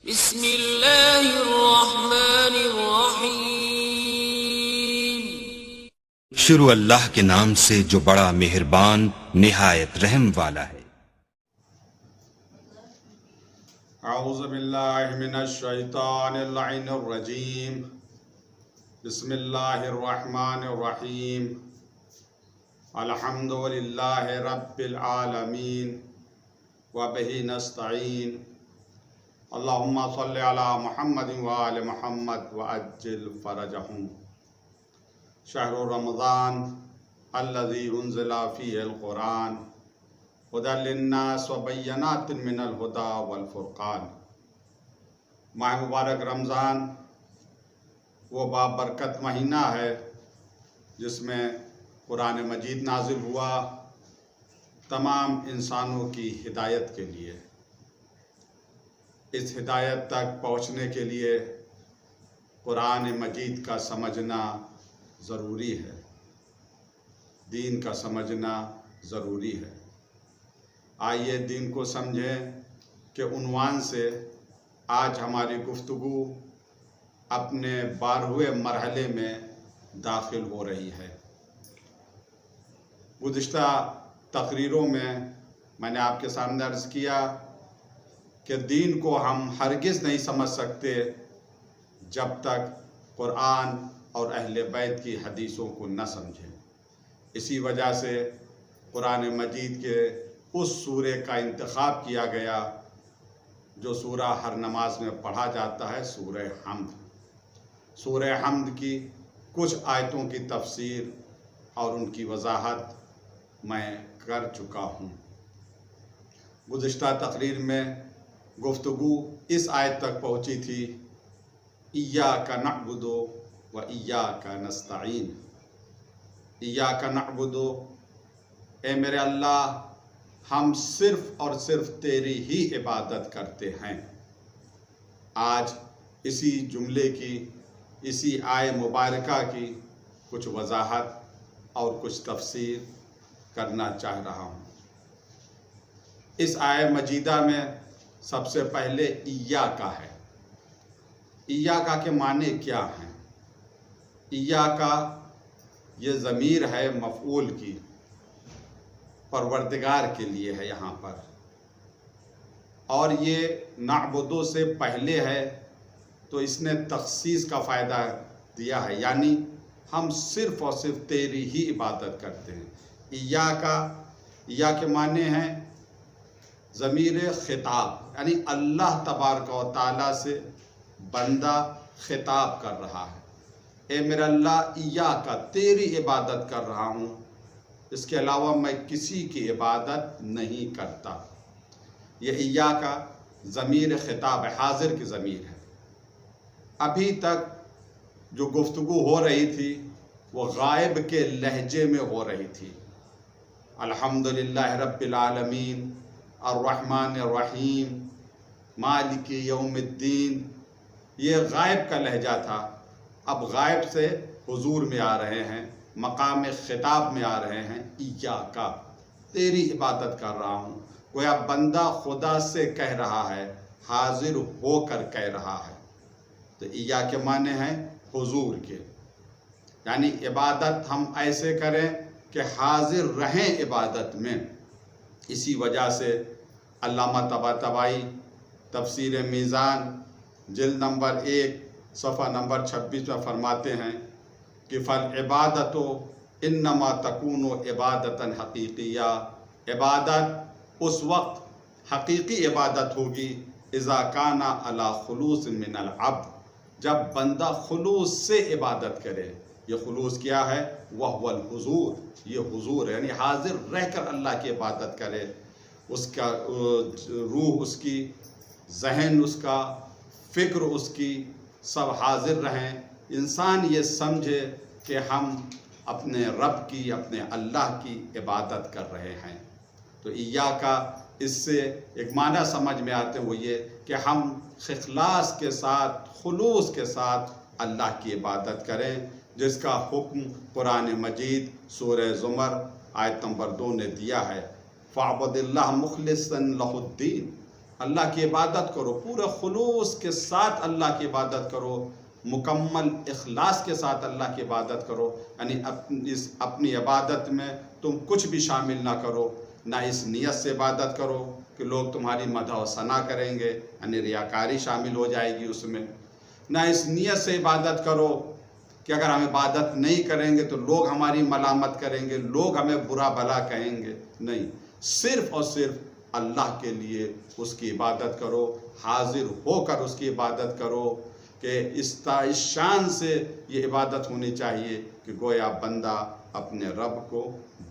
بسم اللہ الرحمن الرحیم۔ شروع اللہ کے نام سے جو بڑا مہربان نہایت رحم والا ہے۔ اعوذ باللہ من الشیطان اللعین الرجیم، بسم اللہ الرحمن الرحیم، الحمد للہ رب العالمین وبہ نستعین، اللہم صل علی محمد وآل محمد وعجل فرجہم۔ شہر رمضان الذی انزل فیہ القرآن ہدی للناس وبینات من الہدی والفرقان۔ ماہ مبارک رمضان وہ بابرکت مہینہ ہے جس میں قرآن مجید نازل ہوا تمام انسانوں کی ہدایت کے لیے۔ اس ہدایت تک پہنچنے کے لیے قرآن مجید کا سمجھنا ضروری ہے، دین کا سمجھنا ضروری ہے۔ آئیے دین کو سمجھیں کہ عنوان سے آج ہماری گفتگو اپنے 12ویں مرحلے میں داخل ہو رہی ہے۔ گزشتہ تقریروں میں نے آپ کے سامنے عرض کیا کہ دین کو ہم ہرگز نہیں سمجھ سکتے جب تک قرآن اور اہل بیت کی حدیثوں کو نہ سمجھیں۔ اسی وجہ سے قرآن مجید کے اس سورے کا انتخاب کیا گیا جو سورہ ہر نماز میں پڑھا جاتا ہے، سورہ حمد۔ سورہ حمد کی کچھ آیتوں کی تفسیر اور ان کی وضاحت میں کر چکا ہوں۔ گزشتہ تقریر میں گفتگو اس آیت تک پہنچی تھی، ایاک نعبد و ایاک نستعین۔ ایاک نعبد، اے میرے اللہ ہم صرف اور صرف تیری ہی عبادت کرتے ہیں۔ آج اسی جملے کی، اسی آیہ مبارکہ کی کچھ وضاحت اور کچھ تفسیر کرنا چاہ رہا ہوں۔ اس آیہ مجیدہ میں سب سے پہلے ایاک ہے۔ ایاک کے معنی کیا ہیں؟ ایاک یہ ضمیر ہے مفعول کی، پروردگار کے لیے ہے یہاں پر، اور یہ نعبدو سے پہلے ہے تو اس نے تخصیص کا فائدہ دیا ہے، یعنی ہم صرف اور صرف تیری ہی عبادت کرتے ہیں۔ ایاک کے معنی ہیں ضمیر خطاب، یعنی اللہ تبارک و تعالیٰ سے بندہ خطاب کر رہا ہے، اے میرا اللہ ایاک تیری عبادت کر رہا ہوں، اس کے علاوہ میں کسی کی عبادت نہیں کرتا۔ یہ ایاک ضمیر خطاب ہے، حاضر کی ضمیر ہے۔ ابھی تک جو گفتگو ہو رہی تھی وہ غائب کے لہجے میں ہو رہی تھی۔ الحمدللہ رب العالمین الرحمن الرحیم مالک یوم الدین، یہ غائب کا لہجہ تھا۔ اب غائب سے حضور میں آ رہے ہیں، مقام خطاب میں آ رہے ہیں، ایاک تیری عبادت کر رہا ہوں۔ گویا بندہ خدا سے کہہ رہا ہے، حاضر ہو کر کہہ رہا ہے۔ تو ایاک کے معنی ہیں حضور کے، یعنی عبادت ہم ایسے کریں کہ حاضر رہیں عبادت میں۔ اسی وجہ سے علامہ طباطبائی تفسیر میزان جلد نمبر 1 صفحہ نمبر 26 میں فرماتے ہیں کہ فالعبادت انما تکون عبادتا حقیقیہ، عبادت اس وقت حقیقی عبادت ہوگی اذا کان علی خلوص من العبد، جب بندہ خلوص سے عبادت کرے۔ یہ خلوص کیا ہے؟ وہو الحضور، یہ حضور ہے، یعنی حاضر رہ کر اللہ کی عبادت کرے، اس کا روح اس کی، ذہن اس کا، فکر اس کی، سب حاضر رہیں۔ انسان یہ سمجھے کہ ہم اپنے رب کی، اپنے اللہ کی عبادت کر رہے ہیں۔ تو ایاک اس سے ایک معنی سمجھ میں آتے ہیں، وہ یہ کہ ہم اخلاص کے ساتھ، خلوص کے ساتھ اللہ کی عبادت کریں، جس کا حکم قرآن مجید سورہ زمر آیت نمبر 2 نے دیا ہے، فَاعْبُدِ اللَّهَ مُخْلِصًا لَهُ الدِّينَ، اللہ کی عبادت کرو، پورے خلوص کے ساتھ اللہ کی عبادت کرو، مکمل اخلاص کے ساتھ اللہ کی عبادت کرو، یعنی اپنی عبادت میں تم کچھ بھی شامل نہ کرو، نہ اس نیت سے عبادت کرو کہ لوگ تمہاری مدح و ثنا کریں گے، یعنی ریاکاری شامل ہو جائے گی اس میں، نہ اس نیت سے عبادت کرو کہ اگر ہم عبادت نہیں کریں گے تو لوگ ہماری ملامت کریں گے، لوگ ہمیں برا بھلا کہیں گے، نہیں، صرف اور صرف اللہ کے لیے اس کی عبادت کرو، حاضر ہو کر اس کی عبادت کرو کہ اس شان سے یہ عبادت ہونی چاہیے کہ گویا بندہ اپنے رب کو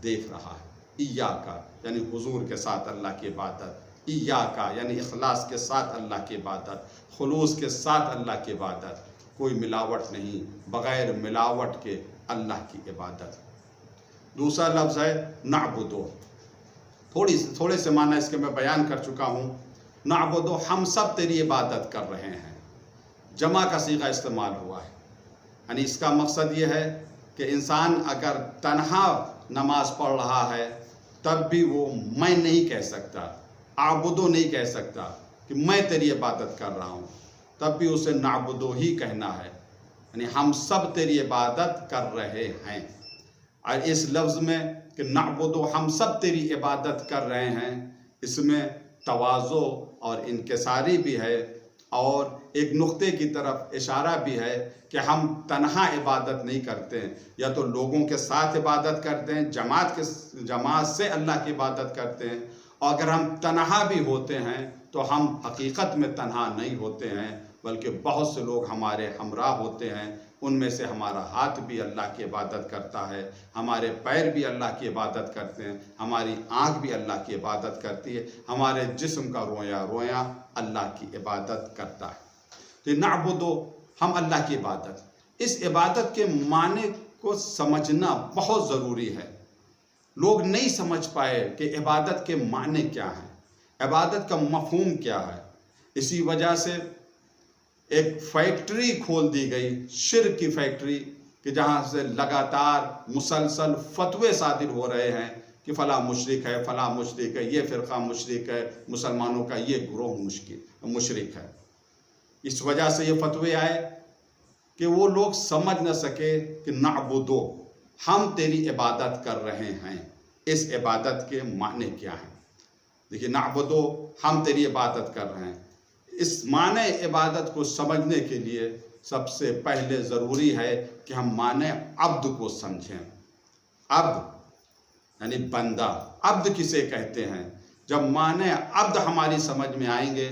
دیکھ رہا ہے۔ ایاکا یعنی حضور کے ساتھ اللہ کی عبادت، ایاکا یعنی اخلاص کے ساتھ اللہ کی عبادت، خلوص کے ساتھ اللہ کی عبادت، کوئی ملاوٹ نہیں، بغیر ملاوٹ کے اللہ کی عبادت۔ دوسرا لفظ ہے نعبدو، تھوڑے سے معنی اس کے میں بیان کر چکا ہوں۔ نعبدو ہم سب تیری عبادت کر رہے ہیں، جمع کا صیغہ استعمال ہوا ہے، یعنی اس کا مقصد یہ ہے کہ انسان اگر تنہا نماز پڑھ رہا ہے تب بھی وہ میں نہیں کہہ سکتا، عابدو نہیں کہہ سکتا کہ میں تیری عبادت کر رہا ہوں، تب بھی اسے نعبدو ہی کہنا ہے، یعنی ہم سب تیری عبادت کر رہے ہیں۔ اور اس لفظ میں کہ نعبدو ہم سب تیری عبادت کر رہے ہیں، اس میں تواضع اور انکساری بھی ہے، اور ایک نقطے کی طرف اشارہ بھی ہے کہ ہم تنہا عبادت نہیں کرتے ہیں، یا تو لوگوں کے ساتھ عبادت کرتے ہیں، جماعت سے اللہ کی عبادت کرتے ہیں، اور اگر ہم تنہا بھی ہوتے ہیں تو ہم حقیقت میں تنہا نہیں ہوتے ہیں، بلکہ بہت سے لوگ ہمارے ہمراہ ہوتے ہیں، ان میں سے ہمارا ہاتھ بھی اللہ کی عبادت کرتا ہے، ہمارے پیر بھی اللہ کی عبادت کرتے ہیں، ہماری آنکھ بھی اللہ کی عبادت کرتی ہے، ہمارے جسم کا رویاں اللہ کی عبادت کرتا ہے۔ تو نعبدو ہم اللہ کی عبادت، اس عبادت کے معنی کو سمجھنا بہت ضروری ہے۔ لوگ نہیں سمجھ پائے کہ عبادت کے معنی کیا ہیں، عبادت کا مفہوم کیا ہے، اسی وجہ سے ایک فیکٹری کھول دی گئی، شرک کی فیکٹری، کہ جہاں سے لگاتار مسلسل فتوے صادر ہو رہے ہیں کہ فلاں مشرک ہے، فلاں مشرک ہے، یہ فرقہ مشرک ہے، مسلمانوں کا یہ گروہ مشرک ہے۔ اس وجہ سے یہ فتوے آئے کہ وہ لوگ سمجھ نہ سکے کہ نعبدو ہم تیری عبادت کر رہے ہیں، اس عبادت کے معنی کیا ہیں۔ دیکھیے، نعبدو ہم تیری عبادت کر رہے ہیں، اس معنی عبادت کو سمجھنے کے لیے سب سے پہلے ضروری ہے کہ ہم معنی عبد کو سمجھیں۔ عبد یعنی بندہ، عبد کسے کہتے ہیں؟ جب معنی عبد ہماری سمجھ میں آئیں گے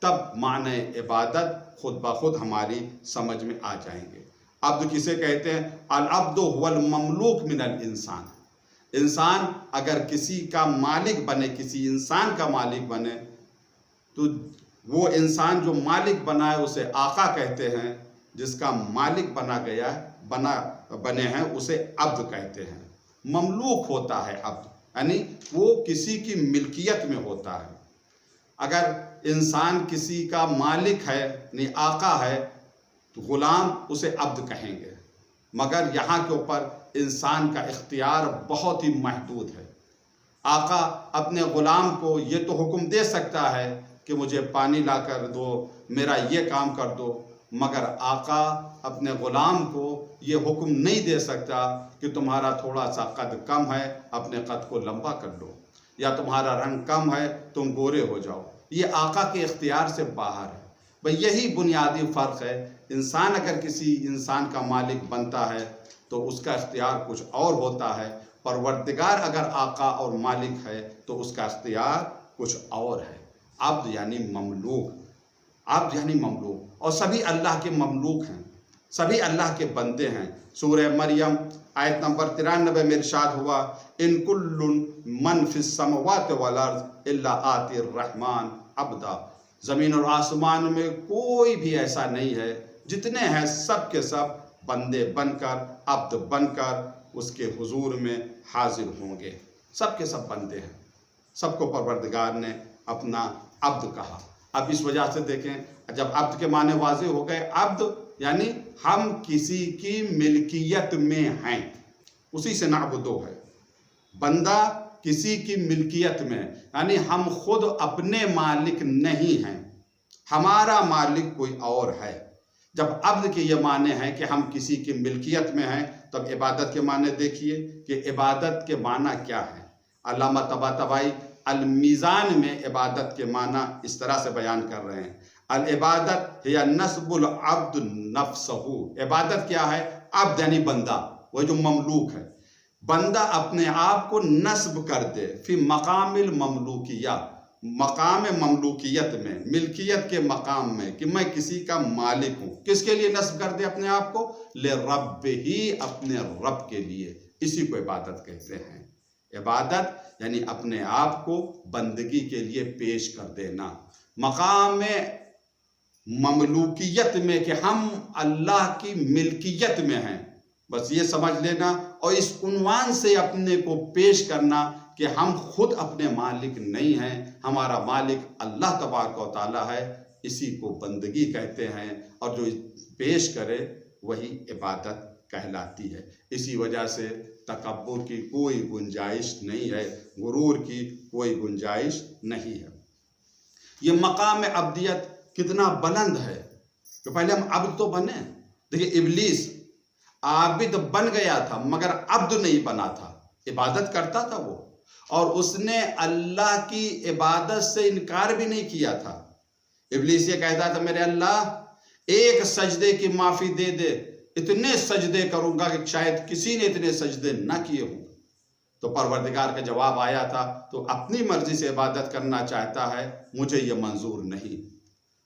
تب معنی عبادت خود بخود ہماری سمجھ میں آ جائیں گے۔ عبد کسے کہتے ہیں؟ العبد هو المملوک من الانسان، انسان اگر کسی کا مالک بنے، کسی انسان کا مالک بنے، تو وہ انسان جو مالک بنا ہے اسے آقا کہتے ہیں، جس کا مالک بنے ہیں اسے عبد کہتے ہیں۔ مملوک ہوتا ہے عبد، یعنی وہ کسی کی ملکیت میں ہوتا ہے۔ اگر انسان کسی کا مالک ہے یعنی آقا ہے تو غلام اسے عبد کہیں گے، مگر یہاں کے اوپر انسان کا اختیار بہت ہی محدود ہے۔ آقا اپنے غلام کو یہ تو حکم دے سکتا ہے کہ مجھے پانی لا کر دو، میرا یہ کام کر دو، مگر آقا اپنے غلام کو یہ حکم نہیں دے سکتا کہ تمہارا تھوڑا سا قد کم ہے، اپنے قد کو لمبا کر لو، یا تمہارا رنگ کم ہے تم گورے ہو جاؤ۔ یہ آقا کے اختیار سے باہر ہے۔ بھئی یہی بنیادی فرق ہے۔ انسان اگر کسی انسان کا مالک بنتا ہے تو اس کا اختیار کچھ اور ہوتا ہے، پروردگار اگر آقا اور مالک ہے تو اس کا اختیار کچھ اور ہے۔ عبد یعنی مملوک، عبد یعنی مملوک، اور سبھی اللہ کے مملوک ہیں، سبھی اللہ کے بندے ہیں۔ سورہ مریم آیت نمبر 93 میں ارشاد ہوا، ان کل من فی السماوات والارض الا آتی الرحمن عبدا، زمین اور آسمان میں کوئی بھی ایسا نہیں ہے، جتنے ہیں سب کے سب بندے بن کر، عبد بن کر اس کے حضور میں حاضر ہوں گے۔ سب کے سب بندے ہیں، سب کو پروردگار نے اپنا عبد کہا۔ اب اس وجہ سے دیکھیں، جب عبد کے معنی واضح ہو گئے، عبد یعنی ہم کسی کی ملکیت میں ہیں، اسی سے نعبدو ہے۔ بندہ کسی کی ملکیت میں، یعنی ہم خود اپنے مالک نہیں ہیں، ہمارا مالک کوئی اور ہے۔ جب عبد کے یہ معنی ہیں کہ ہم کسی کی ملکیت میں ہیں، تب عبادت کے معنی دیکھیے کہ عبادت کے معنی کیا ہے۔ علامہ طباطبائی المیزان میں عبادت کے معنی اس طرح سے بیان کر رہے ہیں: العبادت ہی نصب العبد نفسہ۔ عبادت کیا ہے؟ عبد یعنی بندہ، وہ جو مملوک ہے، بندہ اپنے آپ کو نصب کر دے فی مقام المملوکیہ، مقام مملوکیت میں، ملکیت کے مقام میں، کہ میں کسی کا مالک ہوں۔ کس کے لیے نصب کر دے اپنے آپ کو؟ لرب ہی، اپنے رب کے لیے۔ اسی کو عبادت کہتے ہیں۔ عبادت یعنی اپنے آپ کو بندگی کے لیے پیش کر دینا، مقام مملوکیت میں، کہ ہم اللہ کی ملکیت میں ہیں، بس یہ سمجھ لینا، اور اس عنوان سے اپنے کو پیش کرنا کہ ہم خود اپنے مالک نہیں ہیں، ہمارا مالک اللہ تبارک و تعالیٰ ہے۔ اسی کو بندگی کہتے ہیں، اور جو پیش کرے وہی عبادت کہلاتی ہے۔ اسی وجہ سے تکبر کی کوئی گنجائش نہیں ہے، غرور کی کوئی گنجائش نہیں ہے۔ یہ مقام عبدیت کتنا بلند ہے کہ پہلے ہم عبد تو بنے۔ دیکھیں ابلیس عابد بن گیا تھا مگر عبد نہیں بنا تھا، عبادت کرتا تھا وہ، اور اس نے اللہ کی عبادت سے انکار بھی نہیں کیا تھا۔ ابلیس یہ کہتا تھا میرے اللہ ایک سجدے کی معافی دے دے، اتنے سجدے کروں گا کہ شاید کسی نے اتنے سجدے نہ کیے ہوں۔ تو پروردگار کا جواب آیا تھا تو اپنی مرضی سے عبادت کرنا چاہتا ہے، مجھے یہ منظور نہیں،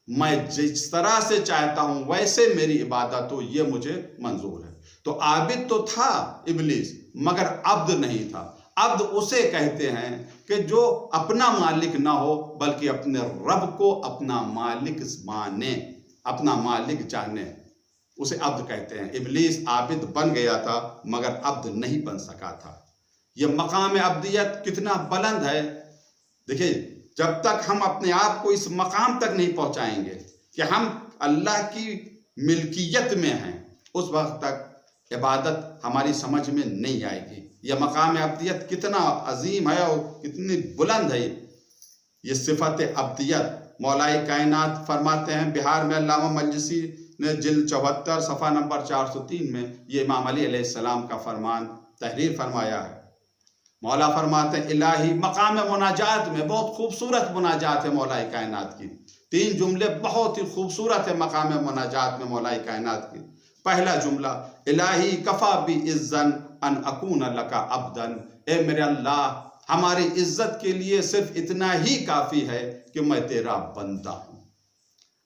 میں جس طرح سے چاہتا ہوں ویسے میری عبادت ہو، یہ مجھے منظور ہے۔ تو عابد تو تھا ابلیس مگر عبد نہیں تھا۔ عبد اسے کہتے ہیں کہ جو اپنا مالک نہ ہو بلکہ اپنے رب کو اپنا مالک مانے، اپنا مالک جانے، اسے عبد کہتے ہیں۔ ابلیس عابد بن گیا تھا مگر عبد نہیں بن سکا تھا۔ یہ مقام عبدیت کتنا بلند ہے۔ دیکھیں جب تک ہم اپنے آپ کو اس مقام تک نہیں پہنچائیں گے کہ ہم اللہ کی ملکیت میں ہیں، اس وقت تک عبادت ہماری سمجھ میں نہیں آئے گی۔ یہ مقام عبدیت کتنا عظیم ہے اور کتنی بلند ہے۔ یہ صفت عبدیت مولا کائنات فرماتے ہیں، بہار میں علامہ مجلسی نے جلد 74 صفحہ نمبر 403 میں یہ امام علی علیہ السلام کا فرمان تحریر فرمایا ہے۔ مولا فرماتے ہیں الہی مقام مناجات میں، بہت خوبصورت مناجات ہے مولا کائنات کی، 3 جملے بہت ہی خوبصورت ہے مقام مناجات میں مولا کائنات کی۔ پہلا جملہ الہی کفا بی عزن ان اکون لکا عبدن، اے میرے اللہ ہماری عزت کے لیے صرف اتنا ہی کافی ہے کہ میں تیرا بندہ ہوں۔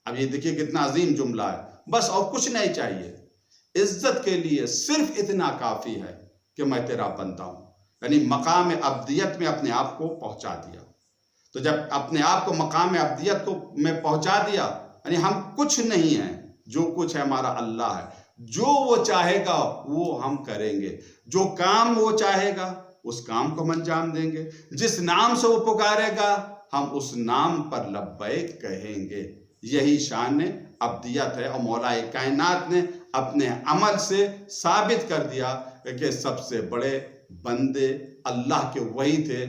اب یہ دیکھیے کتنا عظیم جملہ ہے، بس اور کچھ نہیں چاہیے، عزت کے لیے صرف اتنا کافی ہے کہ میں تیرا بندہ ہوں، یعنی مقام عبدیت میں اپنے آپ کو پہنچا دیا۔ تو جب اپنے آپ کو مقام عبدیت میں پہنچا دیا، یعنی ہم کچھ نہیں ہیں، جو کچھ ہے ہمارا اللہ ہے، جو وہ چاہے گا وہ ہم کریں گے، جو کام وہ چاہے گا اس کام کو ہم انجام دیں گے، جس نام سے وہ پکارے گا ہم اس نام پر لبیک کہیں گے۔ یہی شان عبدیت ہے، اور مولا کائنات نے اپنے عمل سے ثابت کر دیا کہ سب سے بڑے بندے اللہ کے وہی تھے،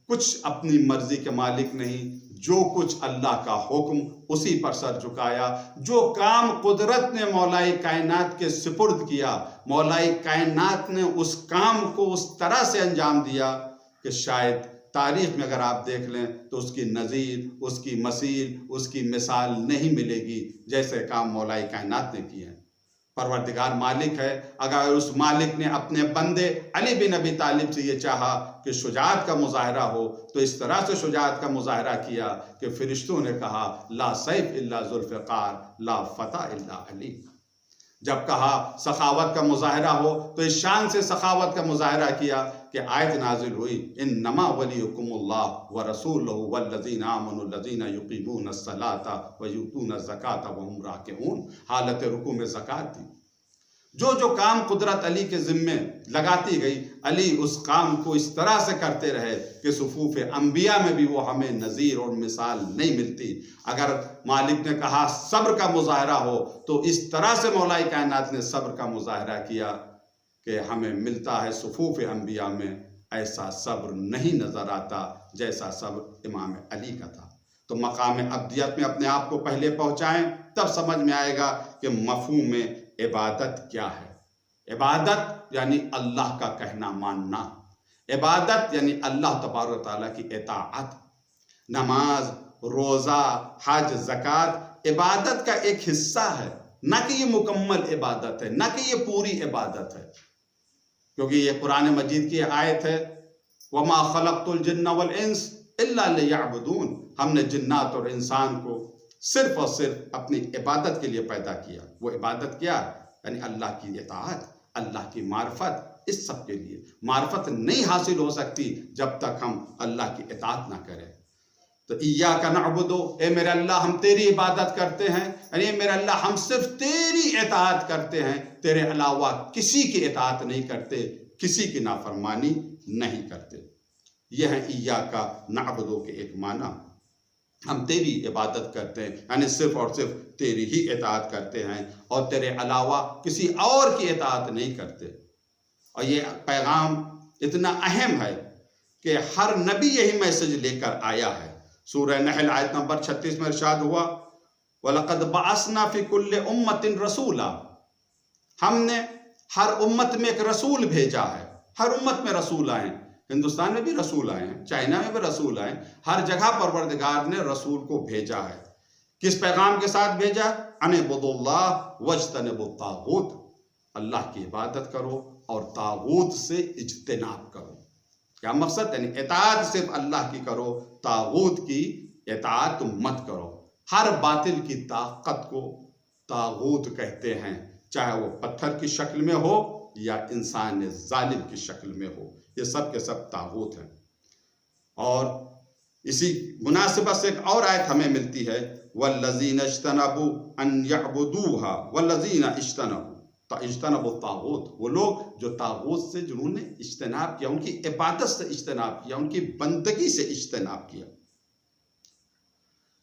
کچھ اپنی مرضی کے مالک نہیں، جو کچھ اللہ کا حکم اسی پر سر جھکایا، جو کام قدرت نے مولا کائنات کے سپرد کیا، مولا کائنات نے اس کام کو اس طرح سے انجام دیا کہ شاید تاریخ میں اگر آپ دیکھ لیں تو اس کی نظیر، اس کی مثیل، اس کی مثال نہیں ملے گی جیسے کام مولا کائنات نے کیے ہیں۔ پروردگار مالک ہے، اگر اس مالک نے اپنے بندے علی بن ابی طالب سے یہ چاہا کہ شجاعت کا مظاہرہ ہو تو اس طرح سے شجاعت کا مظاہرہ کیا کہ فرشتوں نے کہا لا سیف الا ذوالفقار لا فتح الا علی۔ جب کہا سخاوت کا مظاہرہ ہو تو اس شان سے سخاوت کا مظاہرہ کیا کہ آیت نازل ہوئی انما ولیکم اللہ ورسولہ والذین آمنوا الذین یقیمون الصلاۃ ویؤتون الزکاۃ وہم راکعون۔ حالت رکوع میں زکوٰۃ دی۔ جو جو کام قدرت علی کے ذمے لگاتی گئی، علی اس کام کو اس طرح سے کرتے رہے کہ صفوف انبیاء میں بھی وہ ہمیں نظیر اور مثال نہیں ملتی۔ اگر مالک نے کہا صبر کا مظاہرہ ہو تو اس طرح سے مولا کائنات نے صبر کا مظاہرہ کیا کہ ہمیں ملتا ہے صفوف انبیاء میں ایسا صبر نہیں نظر آتا جیسا صبر امام علی کا تھا۔ تو مقام ابدیت میں اپنے آپ کو پہلے پہنچائیں، تب سمجھ میں آئے گا کہ مفہوم عبادت کیا ہے۔ عبادت یعنی اللہ کا کہنا ماننا، عبادت یعنی اللہ تبارک و تعالیٰ کی اطاعت۔ نماز، روزہ، حج، زکوٰۃ عبادت کا ایک حصہ ہے، نہ کہ یہ مکمل عبادت ہے، نہ کہ یہ پوری عبادت ہے، کیونکہ یہ قرآن مجید کی آیت ہے وَمَا خَلَقْتُ الْجِنَّ وَالْإِنسَ إِلَّا لِيَعْبُدُونَ، ہم نے جنات اور انسان کو صرف اور صرف اپنی عبادت کے لیے پیدا کیا۔ وہ عبادت کیا؟ یعنی اللہ کی اطاعت، اللہ کی معرفت، اس سب کے لیے۔ معرفت نہیں حاصل ہو سکتی جب تک ہم اللہ کی اطاعت نہ کریں۔ تو ایاک نعبد، اے میرے اللہ ہم تیری عبادت کرتے ہیں، یعنی اے میرے اللہ ہم صرف تیری اطاعت کرتے ہیں، تیرے علاوہ کسی کی اطاعت نہیں کرتے، کسی کی نافرمانی نہیں کرتے۔ یہ ہے ایاک نعبد کے ایک معنی، ہم تیری عبادت کرتے ہیں، یعنی صرف اور صرف تیری ہی اطاعت کرتے ہیں اور تیرے علاوہ کسی اور کی اطاعت نہیں کرتے۔ اور یہ پیغام اتنا اہم ہے کہ ہر نبی یہی میسج لے کر آیا ہے۔ سورہ نحل آیت نمبر 36 میں ارشاد ہوا وَلَقَدْ بَعَثْنَا فِي كُلِّ أُمَّةٍ رَسُولًا، ہم نے ہر امت میں ایک رسول بھیجا ہے۔ ہر امت میں رسول آئے ہیں، ہندوستان میں بھی رسول آئے ہیں، چائنا میں بھی رسول آئے ہیں، ہر جگہ پروردگار نے رسول کو بھیجا ہے۔ کس پیغام کے ساتھ بھیجا؟ اَنِ اعْبُدُوا اللَّهَ وَاجْتَنِبُوا الطَّاغُوتَ، اللہ کی عبادت کرو اور طاغوت سے اجتناب کرو۔ کیا مقصد؟ یعنی اطاعت صرف اللہ کی کرو، طاغوت کی اطاعت مت کرو۔ ہر باطل کی طاقت کو طاغوت کہتے ہیں، چاہے وہ پتھر کی شکل میں ہو یا انسان ظالم کی شکل میں ہو، یہ سب کے سب طاغوت ہیں۔ اور اسی مناسبت سے ایک اور آیت ہمیں ملتی ہے وَالَّذِينَ اجْتَنَبُوا أَن يَعْبُدُوهَا وَالَّذِينَ اجْتَنَبُوا الطَّاغُوتَ، وہ لوگ جو طاغوت سے جنہوں نے اجتناب کیا، ان کی عبادت سے اجتناب کیا، ان کی بندگی سے اجتناب کیا۔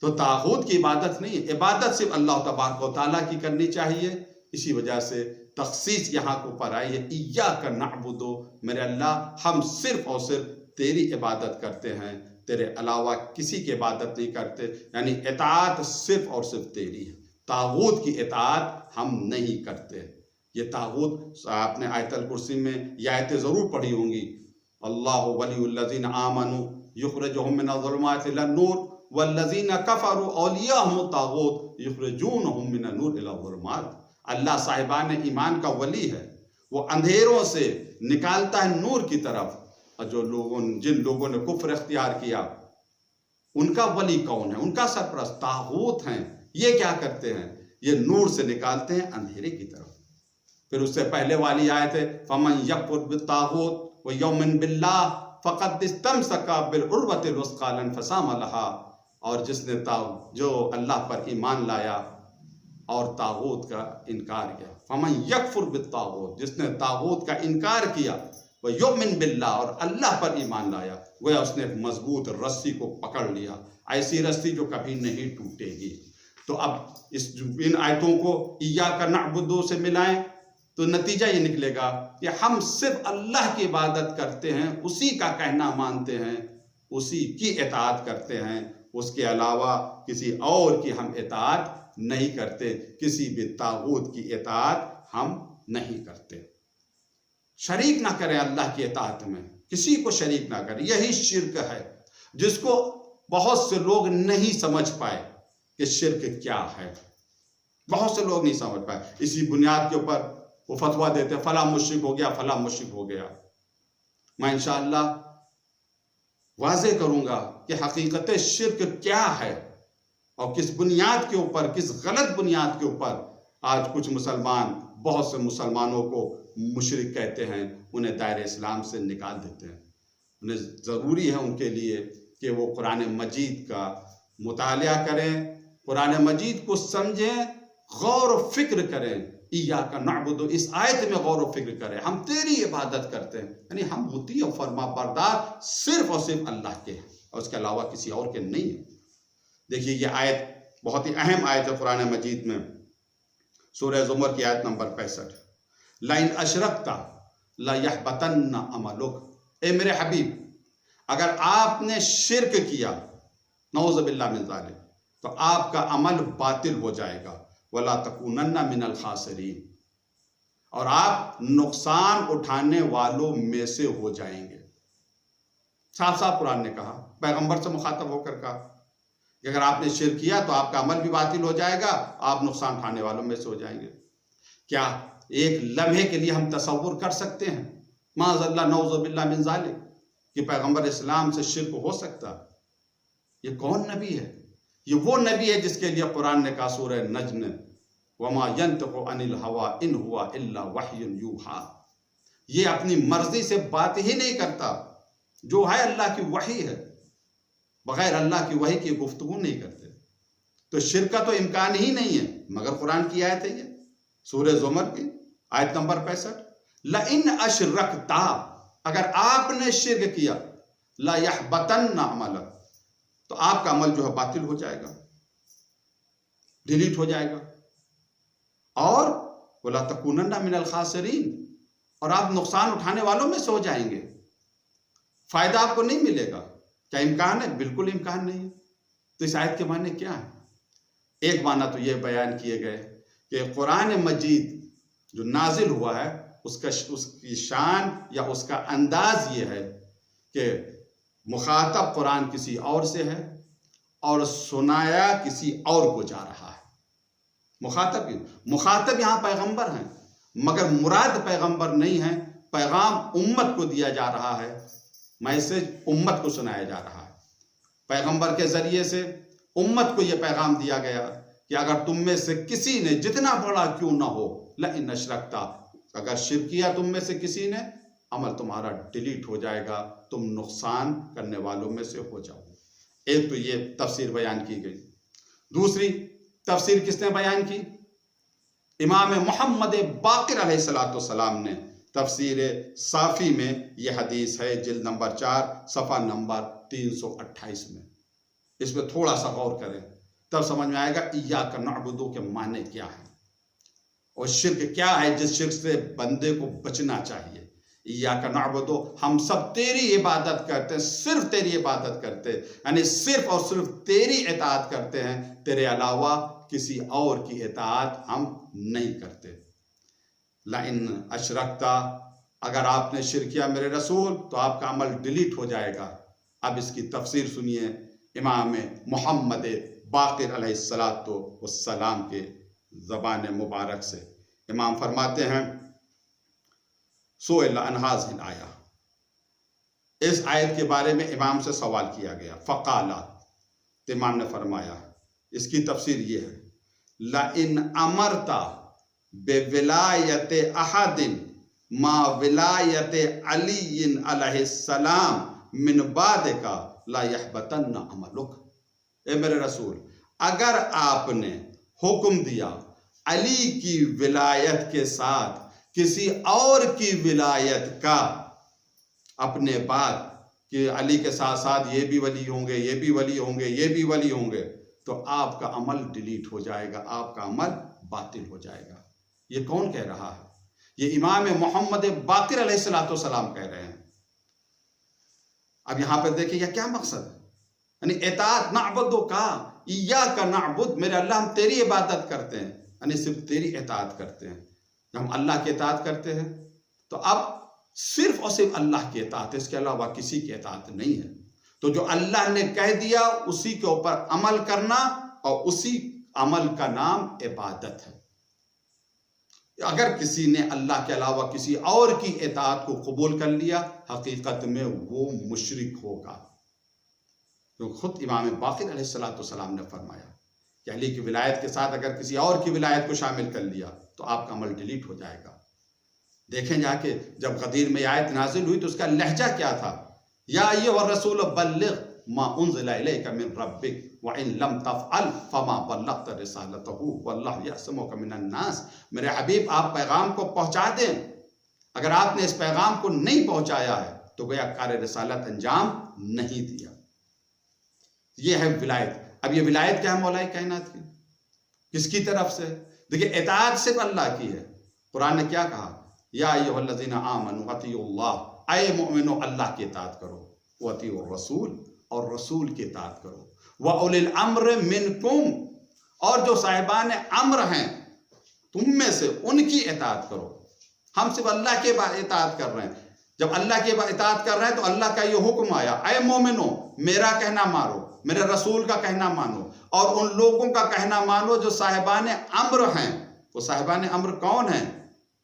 تو طاغوت کی عبادت نہیں، عبادت صرف اللہ تبارک و تعالیٰ کی کرنی چاہیے۔ اسی وجہ سے تخصیص یہاں کو پر آئی ہے ایاک نعبد، میرے اللہ ہم صرف اور صرف تیری عبادت کرتے ہیں، تیرے علاوہ کسی کی عبادت نہیں کرتے، یعنی اطاعت صرف اور صرف تیری ہے، طاغوت کی اطاعت ہم نہیں کرتے۔ یہ طاغوت آپ نے آیت الکرسی میں یہ آیتیں ضرور پڑھی ہوں گی، اللہ ولی الذین آمنوا یخرجہم من الظلمات الی النور والذین کفروا اولیاءہم الطاغوت یخرجونہم من النور الی الظلمات۔ اللہ صاحبان ایمان کا ولی ہے، وہ اندھیروں سے نکالتا ہے نور کی طرف، اور جن لوگوں نے کفر اختیار کیا ان کا ولی کون ہے؟ ان کا سرپرست طاغوت ہیں۔ یہ کیا کرتے ہیں؟ یہ نور سے نکالتے ہیں اندھیرے کی طرف۔ پھر اس سے پہلے والی آیت ہے فَمَنْ يَكْفُرْ بِالطَّاغُوتِ وَيُؤْمِنْ بِاللَّهِ فَقَدِ اسْتَمْسَكَ بِالْعُرْوَةِ الْوُثْقَىٰ لَا انْفِصَامَ لَهَا، اور جس نے جو اللہ پر ایمان لایا اور طاغوت کا انکار کیا، فَمَنْ يَكْفُرْ بِالطَّاغُوتِ، جس نے طاغوت کا انکار کیا، وَيُؤْمِنْ بِاللَّهِ، اور اللہ پر ایمان لایا، گویا اس نے ایک مضبوط رسی کو پکڑ لیا، ایسی رسی جو کبھی نہیں ٹوٹے گی۔ تو اب ان آیتوں کو ایاک نعبد سے ملائیں تو نتیجہ یہ نکلے گا کہ ہم صرف اللہ کی عبادت کرتے ہیں، اسی کا کہنا مانتے ہیں، اسی کی اطاعت کرتے ہیں، اس کے علاوہ کسی اور کی ہم اطاعت نہیں کرتے، کسی بھی طاغوت کی اطاعت ہم نہیں کرتے۔ شریک نہ کریں اللہ کی اطاعت میں، کسی کو شریک نہ کریں، یہی شرک ہے جس کو بہت سے لوگ نہیں سمجھ پائے کہ شرک کیا ہے۔ بہت سے لوگ نہیں سمجھ پائے، اسی بنیاد کے اوپر وہ فتویٰ دیتے فلاں مشرک ہو گیا، فلاں مشرک ہو گیا۔ میں انشاءاللہ واضح کروں گا کہ حقیقت شرک کیا ہے اور کس بنیاد کے اوپر، کس غلط بنیاد کے اوپر آج کچھ مسلمان بہت سے مسلمانوں کو مشرک کہتے ہیں، انہیں دائرہ اسلام سے نکال دیتے ہیں۔ انہیں ضروری ہے ان کے لیے کہ وہ قرآن مجید کا مطالعہ کریں، قرآن مجید کو سمجھیں، غور و فکر کریں۔ ایاک نعبد، اس آیت میں غور و فکر کریں، ہم تیری عبادت کرتے ہیں، یعنی ہم مطیع و فرما بردار صرف اور صرف اللہ کے ہیں اور اس کے علاوہ کسی اور کے نہیں ہیں۔ دیکھیے یہ آیت بہت ہی اہم آیت ہے قرآن مجید میں، سورہ زمر کی آیت نمبر 65، لَئِنْ أَشْرَكْتَ لَيَحْبَطَنَّ عَمَلُكَ، اے میرے حبیب اگر آپ نے شرک کیا نعوذ باللہ من ذالک تو آپ کا عمل باطل ہو جائے گا وَلَا تَكُونَنَّ مِنَ الْخَاسِرِينَ اور آپ نقصان اٹھانے والوں میں سے ہو جائیں گے۔ صاف صاف قرآن نے کہا، پیغمبر سے مخاطب ہو کر کہا کہ اگر آپ نے شرک کیا تو آپ کا عمل بھی باطل ہو جائے گا، آپ نقصان اٹھانے والوں میں سے ہو جائیں گے۔ کیا ایک لمحے کے لیے ہم تصور کر سکتے ہیں معاذ اللہ نعوذ باللہ من ذالک کہ پیغمبر اسلام سے شرک ہو سکتا؟ یہ کون نبی ہے؟ یہ وہ نبی ہے جس کے لیے قرآن نے کہا سورہ نجم نے وَمَا يَنْتِقُ عَنِ الْهَوَىٰ إِنْ هُوَ إِلَّا وَحْيٌ يُوحَىٰ، یہ اپنی مرضی سے بات ہی نہیں کرتا، جو ہے اللہ کی وحی ہے، بغیر اللہ کی وحی کی گفتگو نہیں کرتے۔ تو شرک کا تو امکان ہی نہیں ہے، مگر قرآن کی آیت ہے یہ سورہ زمر کی آیت نمبر 65، لَإِنْ أَشْرَكْتَ اگر آپ نے شرک کیا لَيَحْبَطَنَّ عَمَلَكَ تو آپ کا عمل جو ہے باطل ہو جائے گا، ڈیلیٹ ہو جائے گا، اور وَلَا تَكُونَنَّ مِنَ الْخَاسِرِينَ اور آپ نقصان اٹھانے والوں میں سے ہو جائیں گے، فائدہ آپ کو نہیں ملے گا۔ کیا امکان ہے؟ بالکل امکان نہیں ہے۔ تو اس آیت کے معنی کیا ہے؟ ایک معنی تو یہ بیان کیے گئے کہ قرآن مجید جو نازل ہوا ہے اس کی شان یا اس کا انداز یہ ہے کہ مخاطب قرآن کسی اور سے ہے اور سنایا کسی اور کو جا رہا ہے۔ مخاطب یہاں پیغمبر ہیں، مگر مراد پیغمبر نہیں ہے، پیغام امت کو دیا جا رہا ہے، میسج امت کو سنایا جا رہا ہے۔ پیغمبر کے ذریعے سے امت کو یہ پیغام دیا گیا کہ اگر تم میں سے کسی نے جتنا بڑا کیوں نہ ہو لئن اشرکت اگر شرک کیا تم میں سے کسی نے، عمل تمہارا ڈیلیٹ ہو جائے گا، تم نقصان کرنے والوں میں سے ہو جاؤ۔ ایک تو یہ تفسیر بیان کی گئی۔ دوسری تفسیر کس نے بیان کی؟ امام محمد باقر علیہ السلام نے تفسیر صافی میں یہ حدیث ہے جلد نمبر 4 صفحہ نمبر 328 میں۔ اس میں تھوڑا سا غور کریں تب سمجھ میں آئے گا ایاک نعبد کے معنی کیا ہے اور شرک کیا ہے جس شرک سے بندے کو بچنا چاہیے۔ ایاک نعبد ہم سب تیری عبادت کرتے ہیں، صرف تیری عبادت کرتے ہیں، یعنی صرف اور صرف تیری اطاعت کرتے ہیں، تیرے علاوہ کسی اور کی اطاعت ہم نہیں کرتے۔ لئن اشرکتا اگر آپ نے شرک کیا میرے رسول تو آپ کا عمل ڈیلیٹ ہو جائے گا۔ اب اس کی تفسیر سنیے امام محمد باقر علیہ السلام کے زبان مبارک سے۔ امام فرماتے ہیں سئل عن هذه الآیہ، اس آیت کے بارے میں امام سے سوال کیا گیا، فقال تو امام نے فرمایا اس کی تفسیر یہ ہے لئن امرت بولایت احد ما ولایت علی علیہ السلام من بعدک لا یحبطن عملک۔ اے میرے رسول اگر آپ نے حکم دیا علی کی ولایت کے ساتھ کسی اور کی ولایت کا اپنے بعد کہ علی کے ساتھ ساتھ یہ بھی ولی ہوں گے، یہ بھی ولی ہوں گے، یہ بھی ولی ہوں گے، تو آپ کا عمل ڈیلیٹ ہو جائے گا، آپ کا عمل باطل ہو جائے گا۔ یہ کون کہہ رہا ہے؟ یہ امام محمد باقر علیہ السلام کہہ رہے ہیں۔ اب یہاں پر دیکھیں یہ کیا مقصد ہے، یعنی اطاعت نعبد کا ایاک نعبد، میرے اللہ ہم تیری عبادت کرتے ہیں، یعنی صرف تیری اطاعت کرتے ہیں۔ جب ہم اللہ کی اطاعت کرتے ہیں تو اب صرف اور صرف اللہ کی اطاعت ہے، اس کے علاوہ کسی کی اطاعت نہیں ہے۔ تو جو اللہ نے کہہ دیا اسی کے اوپر عمل کرنا، اور اسی عمل کا نام عبادت ہے۔ اگر کسی نے اللہ کے علاوہ کسی اور کی اطاعت کو قبول کر لیا حقیقت میں وہ مشرک ہوگا، تو خود امام باقر علیہ السلام نے فرمایا کہ علی کی ولایت کے ساتھ اگر کسی اور کی ولایت کو شامل کر لیا تو آپ کا عمل ڈیلیٹ ہو جائے گا۔ دیکھیں جا کے جب غدیر میں آیت نازل ہوئی تو اس کا لہجہ کیا تھا، یا ایھا الرسول بلغ ما انزل الیک من ربک وان لم تفعل فما بلغت رسالتہ واللہ یعصمک من الناس۔ میرے حبیب آپ پیغام کو پہنچا دیں، اگر آپ نے اس پیغام کو نہیں پہنچایا ہے تو گویا کار رسالت انجام نہیں دیا۔ یہ ہے ولایت۔ اب یہ ولایت کیا ہے مولا کائنات کی؟ کس کی طرف سے؟ دیکھیں اطاعت صرف اللہ کی ہے۔ قرآن نے کیا کہا؟ یا ایھا الذین آمنوا اطیعوا اللہ اے مومنو اللہ کی اطاعت کرو، وَأَطِیعُوا الرَّسُولَ اور رسول کی اطاعت کرو، وَأُولِي الْأَمْرِ مِنْکُمْ اور جو صاحبان امر ہیں تم میں سے ان کی اطاعت کرو۔ ہم صرف اللہ کے اطاعت کر رہے ہیں، جب اللہ کی اطاعت کر رہے ہیں تو اللہ کا یہ حکم آیا، اے مومنو میرا کہنا مانو، میرے رسول کا کہنا مانو، اور ان لوگوں کا کہنا مانو جو صاحبان امر ہیں۔ وہ صاحبان امر کون ہیں؟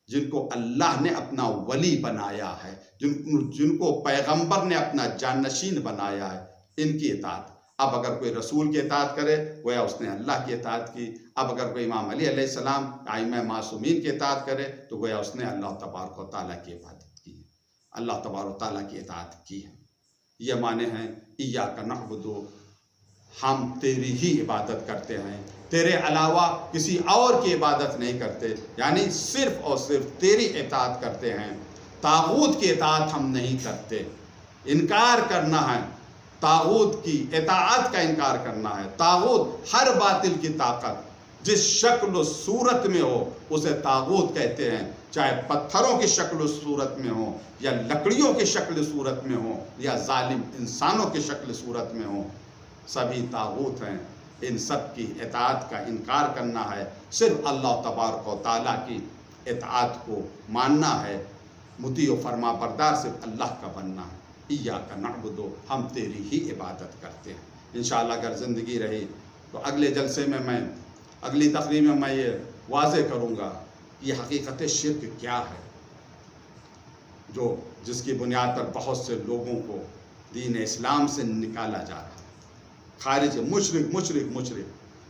جن کو اللہ نے اپنا ولی بنایا ہے، جن کو پیغمبر نے اپنا جانشین بنایا ہے، ان کی اطاعت۔ اب اگر کوئی رسول کی اطاعت کرے گویا اس نے اللہ کی اطاعت کی، اب اگر کوئی امام علی علیہ السلام ائمہ معصومین کی اطاعت کرے تو گویا اس نے اللہ تبارک و تعالیٰ کی عبادت کی ہے، اللہ تبارک و تعالیٰ کی اطاعت کی ہے۔ یہ معنی ہیں ایاک نعبد، ہم تیری ہی عبادت کرتے ہیں، تیرے علاوہ کسی اور کی عبادت نہیں کرتے، یعنی صرف اور صرف تیری اطاعت کرتے ہیں، طاغوت کی اطاعت ہم نہیں کرتے۔ انکار کرنا ہے طاغوت کی اطاعت کا، انکار کرنا ہے۔ طاغوت ہر باطل کی طاقت جس شکل و صورت میں ہو اسے طاغوت کہتے ہیں، چاہے پتھروں کی شکل و صورت میں ہو یا لکڑیوں کی شکل و صورت میں ہو یا ظالم انسانوں کی شکل و صورت میں ہو، سبھی طاغوت ہیں۔ ان سب کی اطاعت کا انکار کرنا ہے، صرف اللہ تبارک و تعالیٰ کی اطاعت کو ماننا ہے، مطیع و فرما بردار صرف اللہ کا بننا ہے۔ ایاک نعبد، ہم تیری ہی عبادت کرتے ہیں۔ انشاءاللہ اگر زندگی رہی تو اگلے جلسے میں اگلی تقریر میں میں یہ واضح کروں گا یہ حقیقت شرک کیا ہے، جس کی بنیاد پر بہت سے لوگوں کو دین اسلام سے نکالا جا رہا ہے، خارج مشرک۔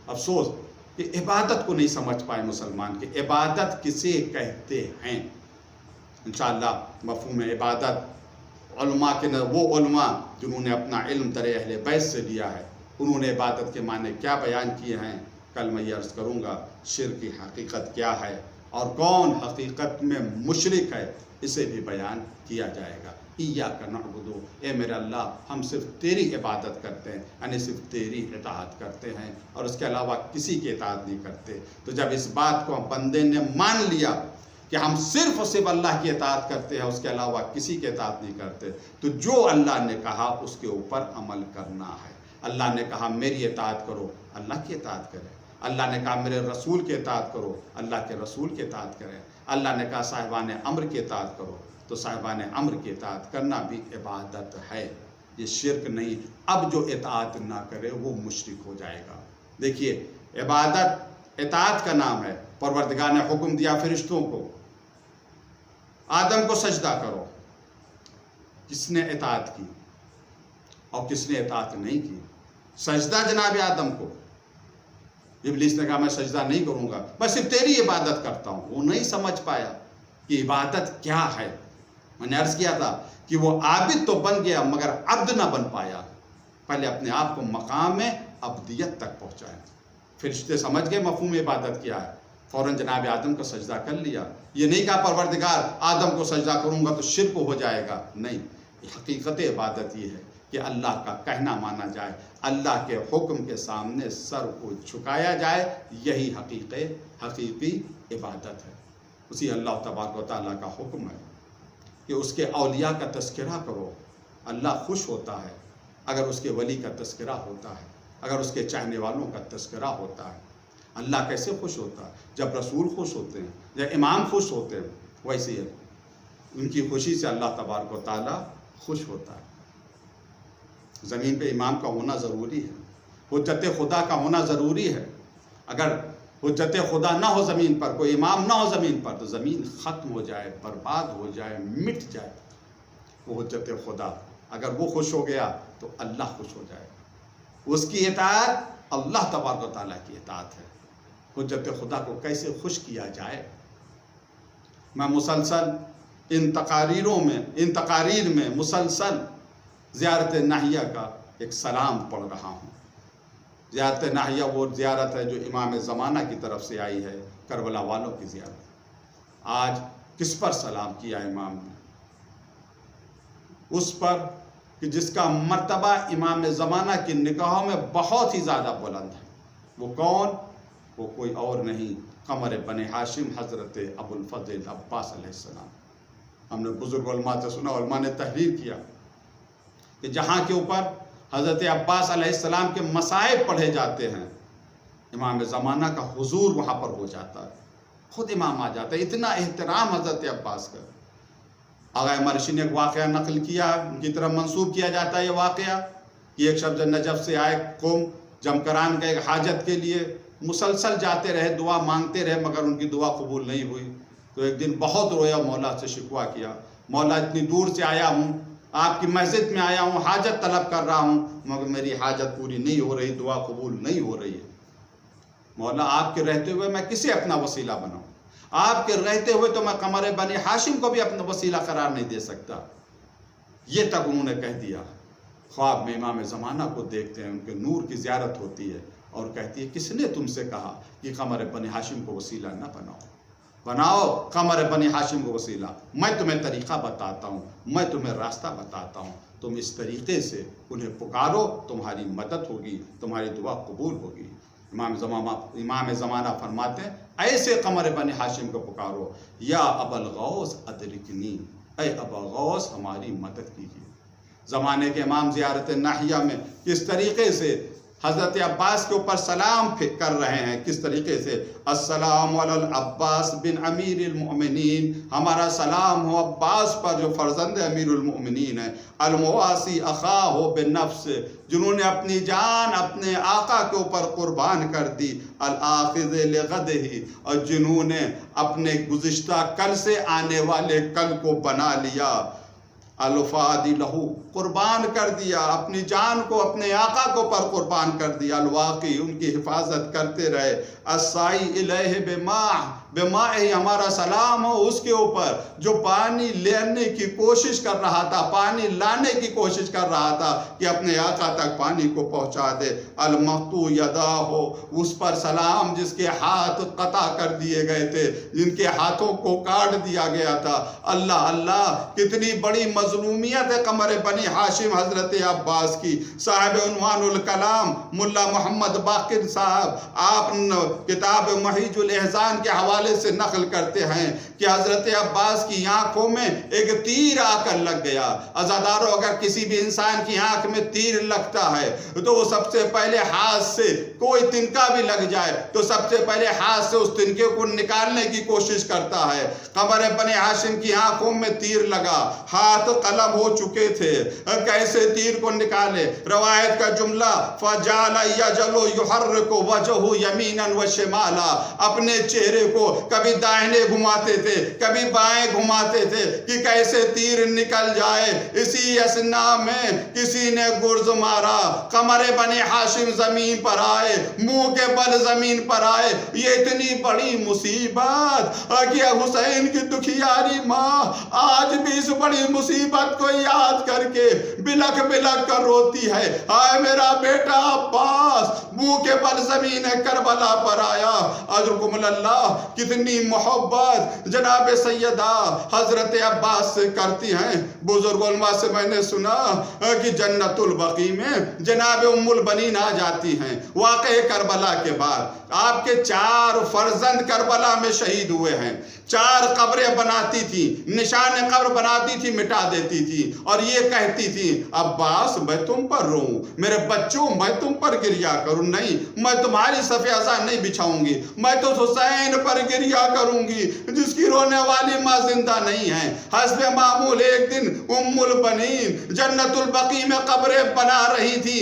افسوس کہ عبادت کو نہیں سمجھ پائے مسلمان کہ عبادت کسے کہتے ہیں۔ انشاءاللہ مفہوم عبادت علماء کے وہ علماء جنہوں نے اپنا علم در اہل بیت سے لیا ہے، انہوں نے عبادت کے معنی کیا بیان کیے ہیں، کل میں یہ عرض کروں گا۔ شرک کی حقیقت کیا ہے اور کون حقیقت میں مشرک ہے، اسے بھی بیان کیا جائے گا۔ ایاک نعبد، اے میرے اللہ ہم صرف تیری عبادت کرتے ہیں، یعنی صرف تیری اطاعت کرتے ہیں اور اس کے علاوہ کسی کی اطاعت نہیں کرتے۔ تو جب اس بات کو بندے نے مان لیا کہ ہم صرف اور صرف اللہ کی اطاعت کرتے ہیں، اس کے علاوہ کسی کی اطاعت نہیں کرتے، تو جو اللہ نے کہا اس کے اوپر عمل کرنا ہے۔ اللہ نے کہا میری اطاعت کرو، اللہ کی اطاعت کرے۔ اللہ نے کہا میرے رسول کی اطاعت کرو، اللہ کے رسول کی اطاعت کرے۔ اللہ نے کہا صاحبان امر کی اطاعت کرو، تو صاحبان امر کی اطاعت کرنا بھی عبادت ہے، یہ شرک نہیں۔ اب جو اطاعت نہ کرے وہ مشرک ہو جائے گا۔ دیکھیے عبادت اطاعت کا نام ہے۔ پروردگار نے حکم دیا فرشتوں کو آدم کو سجدہ کرو، کس نے اطاعت کی اور کس نے اطاعت نہیں کی؟ سجدہ جناب آدم کو۔ ابلیس نے کہا میں سجدہ نہیں کروں گا، میں صرف تیری عبادت کرتا ہوں۔ وہ نہیں سمجھ پایا کہ عبادت کیا ہے۔ میں نے عرض کیا تھا کہ وہ عابد تو بن گیا مگر عبد نہ بن پایا۔ پہلے اپنے آپ کو مقام عبدیت تک پہنچائے۔ فرشتے سمجھ گئے مفہوم عبادت کیا ہے، فوراً جناب آدم کا سجدہ کر لیا۔ یہ نہیں کہا پروردگار آدم کو سجدہ کروں گا تو شرک ہو جائے گا، نہیں۔ حقیقت عبادت یہ ہے کہ اللہ کا کہنا مانا جائے، اللہ کے حکم کے سامنے سر کو جھکایا جائے، یہی حقیقی عبادت ہے۔ اسی اللہ تبارک و تعالیٰ کا حکم ہے کہ اس کے اولیاء کا تذکرہ کرو۔ اللہ خوش ہوتا ہے اگر اس کے ولی کا تذکرہ ہوتا ہے، اگر اس کے چاہنے والوں کا تذکرہ ہوتا ہے۔ اللہ کیسے خوش ہوتا ہے؟ جب رسول خوش ہوتے ہیں، جب امام خوش ہوتے ہیں، ویسے ہی ان کی خوشی سے اللہ تبارک و تعالیٰ خوش ہوتا ہے۔ زمین پہ امام کا ہونا ضروری ہے، حجت خدا کا ہونا ضروری ہے۔ اگر حجت خدا نہ ہو زمین پر، کوئی امام نہ ہو زمین پر، تو زمین ختم ہو جائے، برباد ہو جائے، مٹ جائے۔ وہ حجت خدا اگر وہ خوش ہو گیا تو اللہ خوش ہو جائے۔ اس کی اطاعت اللہ تبارک و تعالیٰ کی اطاعت ہے۔ حجت خدا کو کیسے خوش کیا جائے؟ میں مسلسل ان تقاریر میں مسلسل زیارت ناہیہ کا ایک سلام پڑھ رہا ہوں۔ زیارت ناہیہ وہ زیارت ہے جو امام زمانہ کی طرف سے آئی ہے، کربلا والوں کی زیارت۔ آج کس پر سلام کیا امام نے؟ اس پر کہ جس کا مرتبہ امام زمانہ کی نگاہوں میں بہت ہی زیادہ بلند ہے۔ وہ کون؟ وہ کوئی اور نہیں، قمر بن ہاشم حضرت ابو الفضل عباس علیہ السلام۔ ہم نے بزرگ علماء سے سنا، علماء نے تحریر کیا کہ جہاں کے اوپر حضرت عباس علیہ السلام کے مصائب پڑھے جاتے ہیں، امام زمانہ کا حضور وہاں پر ہو جاتا ہے، خود امام آ جاتا ہے، اتنا احترام حضرت عباس کا۔ آغا مرشی نے ایک واقعہ نقل کیا، ان کی طرف منسوب کیا جاتا ہے یہ واقعہ کہ ایک شخص نجف سے آئے قوم جمکران کا ایک حاجت کے لیے مسلسل جاتے رہے، دعا مانگتے رہے، مگر ان کی دعا قبول نہیں ہوئی۔ تو ایک دن بہت رویا، مولا سے شکوہ کیا، مولا اتنی دور سے آیا ہوں، آپ کی مسجد میں آیا ہوں، حاجت طلب کر رہا ہوں، مگر میری حاجت پوری نہیں ہو رہی، دعا قبول نہیں ہو رہی ہے۔ مولا آپ کے رہتے ہوئے میں کسے اپنا وسیلہ بناؤں؟ آپ کے رہتے ہوئے تو میں قمر بنی ہاشم کو بھی اپنا وسیلہ قرار نہیں دے سکتا۔ یہ تک انہوں نے کہہ دیا۔ خواب میں امام زمانہ کو دیکھتے ہیں، ان کے نور کی زیارت ہوتی ہے اور کہتی ہے کس نے تم سے کہا کہ قمر بنی ہاشم کو وسیلہ نہ بناؤ؟ بناؤ قمر بنی ہاشم کو وسیلہ، میں تمہیں طریقہ بتاتا ہوں، میں تمہیں راستہ بتاتا ہوں، تم اس طریقے سے انہیں پکارو، تمہاری مدد ہوگی، تمہاری دعا قبول ہوگی۔ امام زمانہ فرماتے ہیں ایسے قمر بنی ہاشم کو پکارو، یا ابا الغوث ادرکنی، اے ابا غوث ہماری مدد کیجیے۔ زمانے کے امام زیارت ناحیہ میں کس طریقے سے حضرت عباس کے اوپر سلام کر رہے ہیں، کس طریقے سے السلام علی العباس بن امیر المؤمنین، ہمارا سلام ہو عباس پر جو فرزند امیر المؤمنین ہے، المواسی اخاہ بالنفس، جنہوں نے اپنی جان اپنے آقا کے اوپر قربان کر دی، الآخذ لغدہ، اور جنہوں نے اپنے گزشتہ کل سے آنے والے کل کو بنا لیا، الفادی لہو، قربان کر دیا، اپنی جان کو اپنے آقا کو پر قربان کر دیا، الواقعی ان کی حفاظت کرتے رہے، السائی الیہ بماء، ہمارا سلام ہو اس کے اوپر جو پانی لینے کی کوشش کر رہا تھا، پانی لانے کی کوشش کر رہا تھا کہ اپنے آقا تک پانی کو پہنچا دے، المقطوع یدا ہو، اس پر سلام جس کے ہاتھ قطع کر دیے گئے تھے، جن کے ہاتھوں کو کاٹ دیا گیا تھا۔ اللہ اللہ، کتنی بڑی مظلومیت ہے قمر بنی ہاشم حضرت عباس کی۔ صاحب عنوان الکلام ملا محمد باقر صاحب، آپ کتاب محیج الاحزان کے حوالے سے نقل کرتے ہیں کہ حضرت عباس کی آنکھوں میں ایک تیر آ کر لگ گیا۔ عزاداروں، اگر کسی بھی انسان کی آنکھ میں تیر لگتا ہے تو وہ سب سے پہلے ہاتھ سے کوئی تنکا بھی لگ جائے تو سب سے پہلے ہاتھ سے اس تنکے کو نکالنے کی کوشش کرتا ہے۔ قمر بنی ہاشم کی آنکھوں میں تیر لگا، ہاتھ قلم ہو چکے تھے، کیسے تیر کو نکالے؟ روایت کا جملہ فَجَعَلَ يَجَلُ يُحَرِّكُ وَجْهُ يَمِينًا وَشِمَالًا، اپنے چہرے کو کبھی دائنے گھماتے تھے کبھی بائیں گھماتے تھے کہ کیسے تیر نکل جائے۔ اسی اثنا میں کسی نے گرز مارا، قمر بنی ہاشم زمین پر آئے، منہ کے بل زمین پر آئے۔ یہ اتنی بڑی مصیبت کہ حسین کی دکھیاری ماں آج بھی اس بڑی مصیبت کو یاد کر کے بلک بلک کر روتی ہے، آئے میرا بیٹا عباس منہ کے بل زمین کربلا پر آیا۔ اجرکم اللہ، کتنی محبت جناب سیدہ حضرت عباس سے کرتی ہیں۔ بزرگ علماء سے میں نے سنا کہ جنت البقیع میں جناب ام البنین آ جاتی ہیں واقع کربلا کے بعد۔ آپ کے 4 فرزند کربلا میں شہید ہوئے ہیں، 4 قبریں بناتی تھی، نشان قبر بناتی تھی، مٹا دیتی تھی، اور یہ کہتی تھی عباس میں تم پر روؤں، میرے بچوں میں تم پر گریا کروں، نہیں میں تمہاری صف ازاں نہیں بچھاؤں گی، میں تو حسین پر گریا کروں گی جس کی رونے والی ماں زندہ نہیں ہے۔ حسب معمول ایک دن ام البنین جنت البقیع میں قبریں بنا رہی تھی،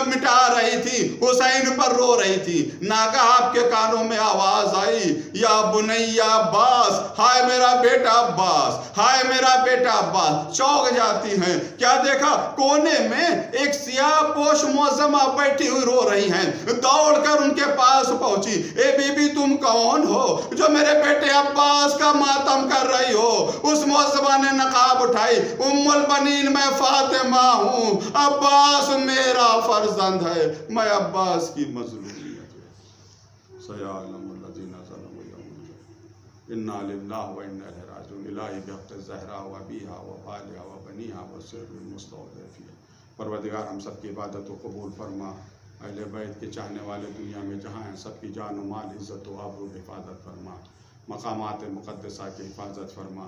مٹا رہی تھی، حسین پر رو رہی تھی۔ ناگہاں آپ کے کانوں میں آواز آئی، یا بنی عباس، ہائے میرا بیٹا عباس، ہائے میرا بیٹا عباس۔ چونک جاتی ہیں، کیا دیکھا؟ کونے میں ایک سیاہ پوش معظمہ بیٹھی ہوئی رو رہی ہیں۔ دوڑ کر ان کے پاس پہنچی، اے بی بی تم کون ہو جو میرے بیٹے عباس کا ماتم کر رہی ہو؟ اس معظمہ نے نقاب اٹھائی، ام البنین میں فاطمہ ہوں، عباس میرا فرزند ہے، میں عباس کی مظلومیت سیعلم الذین ظلموا یومئذ انا للہ و انا الیہ راجعون الہی بحق الزہرا و ابیہا و بالہا و بنیہا و سر المستضعفین۔ پروردگار ہم سب کی عبادت و قبول فرما، اہل بیت کے چاہنے والے دنیا میں جہاں ہیں سب کی جان و مال عزت و آبرو حفاظت فرما، مقامات مقدسہ کی حفاظت فرما،